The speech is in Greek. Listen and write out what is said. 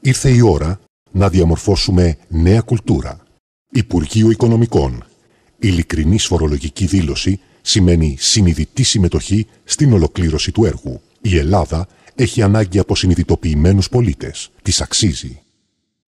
Ήρθε η ώρα να διαμορφώσουμε νέα κουλτούρα. Υπουργείο Οικονομικών. Ειλικρινής φορολογική δήλωση σημαίνει συνειδητή συμμετοχή στην ολοκλήρωση του έργου. Η Ελλάδα έχει ανάγκη από συνειδητοποιημένους πολίτες. Της αξίζει.